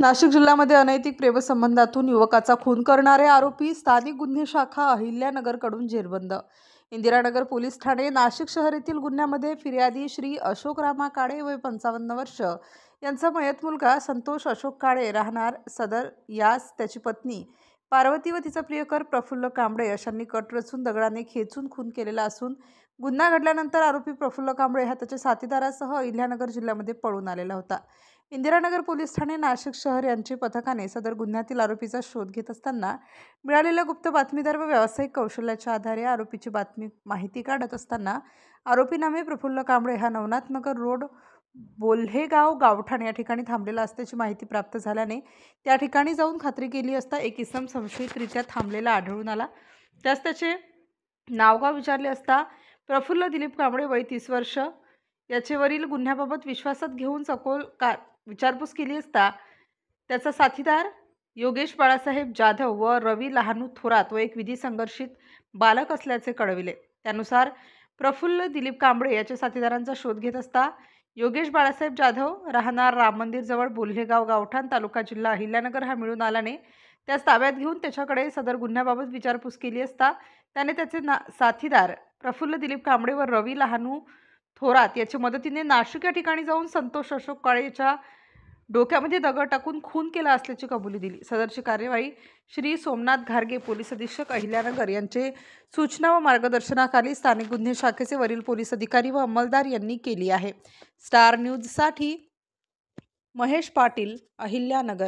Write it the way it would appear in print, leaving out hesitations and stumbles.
नाशिक जिल्ह्यामध्ये अनैतिक प्रेमसंबंधातून युवकाचा खून करणारे आरोपी स्थानिक गुन्हे शाखा अहिल्यानगरकडून जेरबंद। इंदिरानगर पोलीस ठाणे नाशिक शहर येथील गुन्ह्यामध्ये फिर्यादी श्री अशोक रामा काळे वय 55 वर्ष यांचा मयत मुलगा संतोष अशोक काळे राहणार सदर यास त्याची पत्नी पार्वती व तिचा प्रियकर प्रफुल्ल कांबळे अशांनी कट रचून दगडाने खेचून खून केलेला असून गुन्हा घडल्यानंतर आरोपी प्रफुल्ल कांबळे हा त्याच्या साथीदारासह अहिल्यानगर जिल्ह्यामध्ये पळून आलेला होता। इंदिरानगर पोलीस ठाणे नाशिक शहर यांच्या पथकाने सदर गुन्ह्यातील आरोपीचा शोध घेत असताना मिळालेल्या गुप्त बातमीदार व व्यावसायिक कौशल्याच्या आधारे आरोपीची माहिती काढत असताना आरोपी नामे प्रफुल्ल कांबळे हा नवनाथनगर रोड बोल्हेगाव गावठाण या ठिकाणी थांबलेला असल्याची माहिती प्राप्त झाल्याने त्या ठिकाणी जाऊन खात्री केली असता एक इसम संशयितरित्या थांबलेला आढळून आला। त्यास त्याचे नावगाव विचारले असता प्रफुल्ल दिलीप कांबळे वय 30 वर्ष याचेवरील गुन्ह्याबाबत विश्वासात घेऊन सखोल विचारपूस केली असता त्याचा साथीदार योगेश बाळासाहेब जाधव व रवी लहानू थोरात व एक विधी संघर्षित बालक असल्याचे कळविले। त्यानुसार प्रफुल्ल दिलीप कांबळे याच्या साथीदारांचा शोध घेत असता योगेश बाळासाहेब जाधव राहणार राम मंदिर जवळ बोल्हेगाव गावठाण तालुका जिल्हा अहिल्यानगर हा मिळून आल्याने त्यास ताब्यात घेऊन त्याच्याकडे सदर गुन्ह्याबाबत विचारपूस केली असता त्याने त्याचे साथीदार प्रफुल्ल दिलीप कांबळे व रवी लहानू थोरात याच्या मदतीने नाशिक या ठिकाणी जाऊन संतोष अशोक काळे याच्या डोक्यामध्ये दगड टाकून खून केला असल्याची कबुली दिली। सदरची कार्यवाही श्री सोमनाथ घारगे पोलीस अधीक्षक अहिल्यानगर यांचे सूचना व मार्गदर्शनाखाली स्थानिक गुन्हे शाखेचे वरील पोलीस अधिकारी व अंमलदार यांनी केली आहे। स्टार न्यूज साठी महेश पाटील, अहिल्यानगर।